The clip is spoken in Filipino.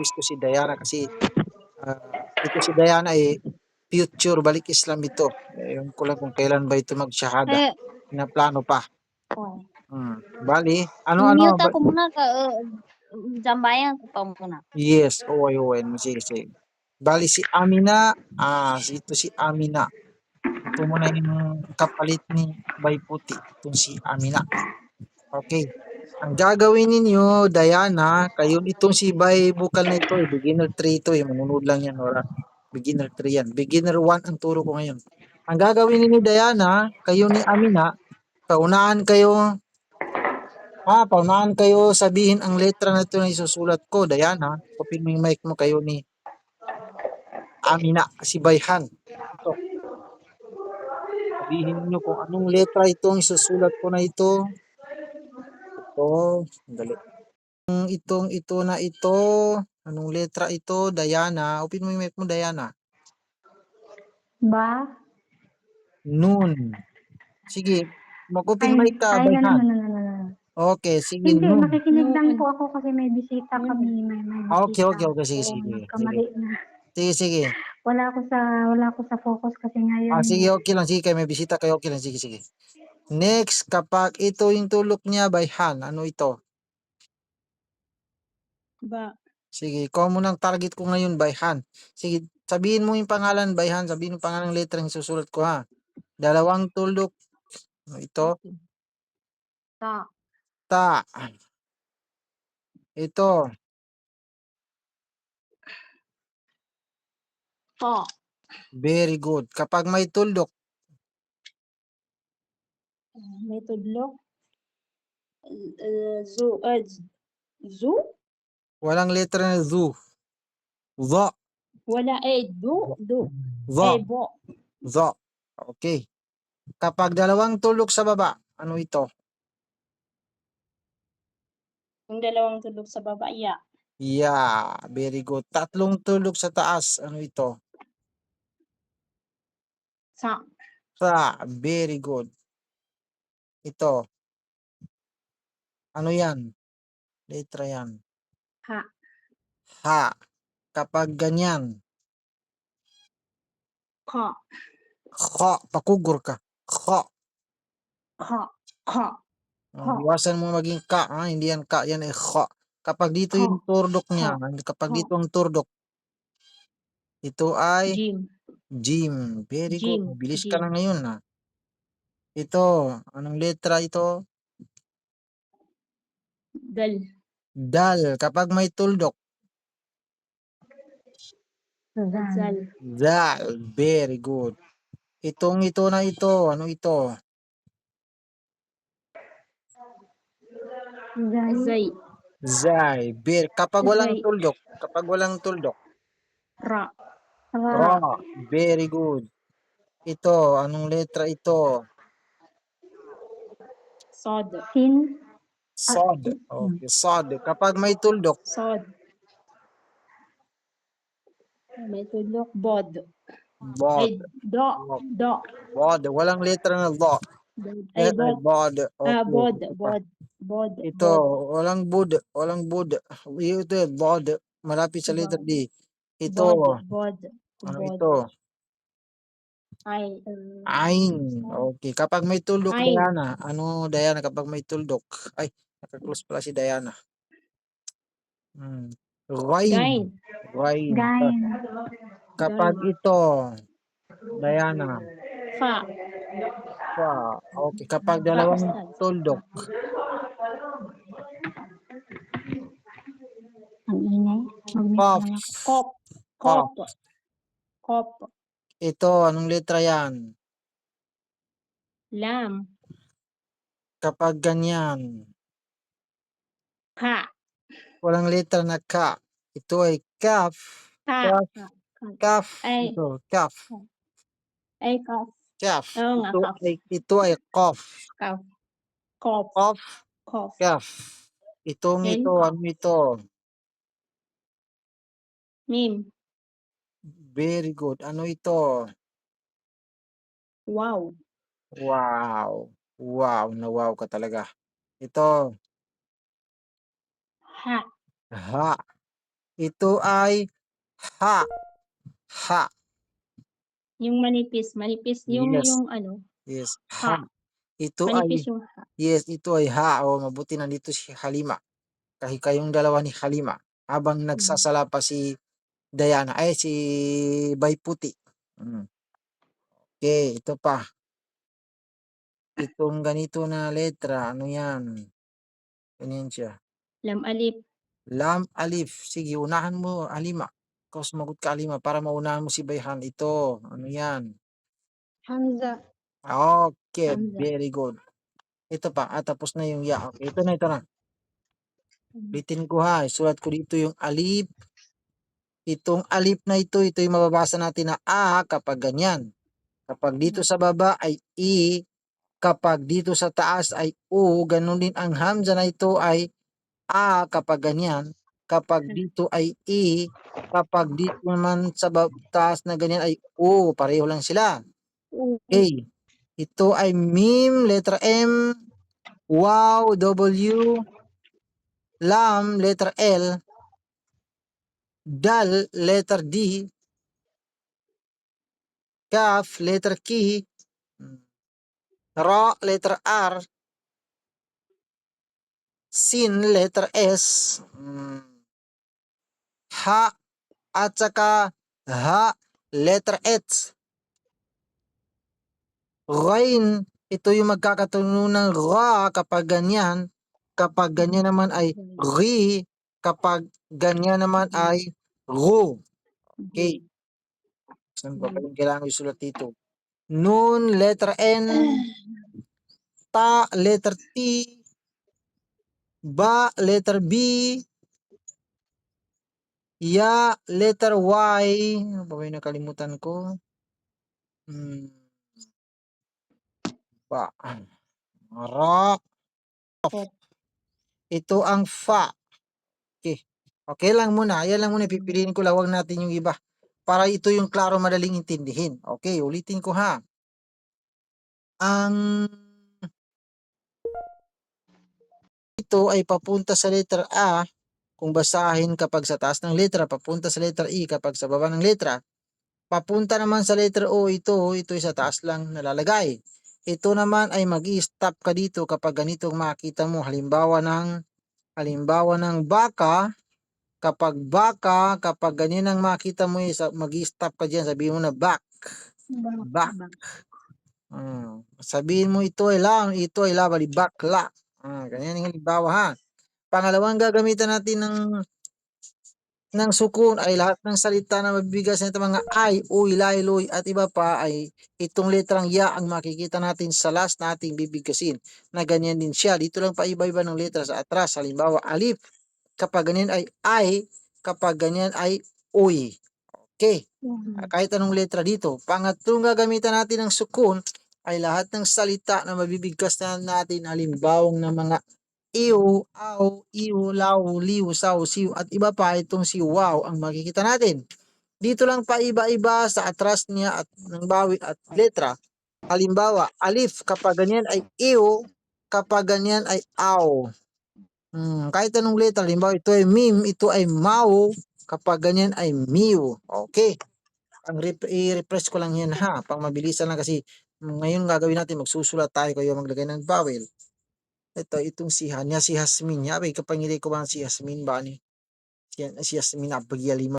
service ko si Diana kasi ito si Diana future balik Islam ito. Ewan ko lang kung kailan ba ito mag-shahada. Eh, Pinaplano pa. oh. Bali, ano, Mute ako muna jambayan ko pa muna. yes, oo, sige, sige. Bali si Amina, ito si Amina. Ito muna yung kapalit ni Bay Puti. Itong si Amina. Okay. Ang gagawin ninyo, Diana, kayo itong si Bay Bukal na ito, beginner 3 ito, manunod lang yan, wala. Beginner 3 yan. Beginner 1 ang turo ko ngayon. Ang gagawin ninyo, Diana, kayo ni Amina, paunahan kayo sabihin ang letra na ito na isusulat ko, Diana. Open mo yung mic mo kayo ni Amina, si Bayhan. Ito. Sabihin niyo kung anong letra itong isusulat ko na ito. Ito, dali. Ito na ito. Anong letra ito, Diana? Open mo yung mic mo, Diana. Ba? Nun. Sige, mag-open Ay, mic ka, ay, Bayhan. no. Okay, sige, Hindi, nun. makikinig lang po ako kasi may bisita kami, may Okay, bisita. sige, sige, Oo, sige. nagkamali na. Sige. Wala ako sa focus kasi ngayon. Sige, okay lang. Sige, kayo may bisita kayo. Okay lang. Sige. Next, kapag ito yung tulok niya, Bayhan, ano ito? Ba? Sige, ikaw mo ng target ko ngayon, Bayhan. Sige, sabihin mo yung pangalan, Bayhan. Sabihin mo yung pangalan ng letra yung susulat ko, ha? Dalawang tulok. Ano ito? Ta. Ta. Ito. Po. Very good. Kapag may tuldok. May tudlok. Zu? Walang letra na zu. Zo. Wala du. Zo. Bo. Zo. Okay. Kapag dalawang tulok sa baba, ano ito? Yung dalawang tudlok sa baba, ya. Yeah, very good. Tatlong tulok sa taas, ano ito? Sa. Very good. Ito. Ano yan? Letra yan. Ha. Ha. Kapag ganyan. Ka. Kha. Pakugur ka. Kha. Ka. Iwasan mo maging ka. Ha? Hindi yan ka. Yan kha. Kapag dito yung turdok niya. Kapag dito ang turdok. Ito ay Jim. Very good. Bilis ka na ngayon. Ha? Ito. Anong letra ito? Dal. Dal. Kapag may tuldok. Dal. Very good. Ito na ito. Ano ito? Zay. Kapag walang tuldok. Ra. Ra. Very good. Ito. Anong letra ito? Sod. Sin. Sod. Okay. Sod. Kapag may tuldok. Sod. May tuldok. Bod. Bod. Ay, do. Bod. Walang letra na do. Ay, Bod. Okay. Bod. Ito. Walang bud. Ito bod. Malapit sa letra D. Ito. Bod. Ano ito? Ain. Okay. Kapag may tuldok, Diana. Ano, Diana, kapag may tuldok? Ay, nakaklose pala si Diana. Gain. Kapag ito, Diana. Fa. Okay. Kapag dalawang tuldok. Ang ingay. Cough. Kop. Ito, anong letra yan? Lam. Kapag ganyan. Ka. Walang letra na ka. Ito ay calf. Calf. Ito, calf. Ay, kaf. Calf. Oo nga, kaf. Ito ay cough. Cough. Calf. Ito, ano ito? Mim. Very good. Ano ito? Wow. Wow, na-wow ka talaga. Ito. Ha. Ito ay ha. Ha. Yung manipis, manipis Yes. yung ano, Yes. Ha. ha. Ito Manipis ay yung ha. yes, ito ay ha. O mabuti nandito si Halima. Kayong dalawa ni Halima habang nagsasala pa si Diana ay si Bayputi. Okay, ito pa. Itong ganito na letra, ano yan? Ganyan siya. Lam-alip. Lam alif. Sige, unahan mo, Halima. Ikaw sumagot ka, Halima, para maunahan mo si Bayhan. Ito, ano yan? Hamza. Okay, Hamza. very good. Ito pa, tapos na yung ya. Okay, ito na. Ulitin ko ha, isulat ko dito yung alif. Itong alif na ito yung mababasa natin na a kapag ganyan. Kapag dito sa baba ay i, kapag dito sa taas ay u, ganun din ang hamza na ito ay a kapag ganyan. Kapag dito ay i, kapag dito naman sa taas na ganyan ay u, pareho lang sila. Okay. Ito ay mim, letra M, wow, W, lam, letter L, dal, letter D, kaf, letter K, ra, letter R, sin, letter S, ha, at saka ha, letter H. Rain, ito yung magkakatunog ng ra kapag ganyan. Kapag ganyan naman ay ri. Kapag ganyan naman ay ru. Okay. Saan pa ba yung kailangan isulat dito? Nun, letter N, ta, letter T, ba, letter B, ya, letter Y. Ano pa ba yung nakalimutan ko? Ba, ra, ito ang fa. Okay. Okay lang muna. Yan lang muna pipiliin ko. Lawag natin yung iba. Para ito yung klaro madaling intindihin. Okay, ulitin ko ha. Ang ito ay papunta sa letter A kung basahin kapag sa taas ng letra, papunta sa letter E kapag sa baba ng letra, papunta naman sa letter O ito ay sa taas lang nalalagay. Ito naman ay mag-i-stop ka dito kapag ganitong makita mo halimbawa ng baka, kapag ganyan ang makita mo mag-i-stop ka diyan, sabihin mo na back. Sabihin mo ito ay la, bakla. Ganyan yung halimbawa ha. Pangalawang gagamitan natin ng sukun ay lahat ng salita na mabibigas nito mga ay, uy, lay, loy at iba pa ay itong letrang ya ang makikita natin sa last nating bibigkasin na ganyan din siya. Dito lang pa iba-iba ng letra sa atras. Halimbawa, alif. Kapag ganyan ay, kapag ganyan ay uy. Okay. Kahit anong letra dito. Pangatlong gagamitan natin ng sukun ay lahat ng salita na mabibigkas na natin halimbawang ng mga iw, aw, iw, law, liw, saw, siw, at iba pa itong si wow ang makikita natin. Dito lang pa iba-iba sa atras niya at ng bawit at letra. Halimbawa, alif, kapag ganyan ay iw, kapag ganyan ay aw. Kahit anong letra, halimbawa ito ay mim, ito ay mau, kapag ganyan ay miw. Okay. I-refresh ko lang yan ha, pang mabilisan lang kasi ngayon gagawin natin, magsusulat tayo kayo maglagay ng vowel. Itong si Hanya, si Hasmin. Yabi, kapangili ko ba si Hasmin ba ni? Si Hasmin, apagyali mo.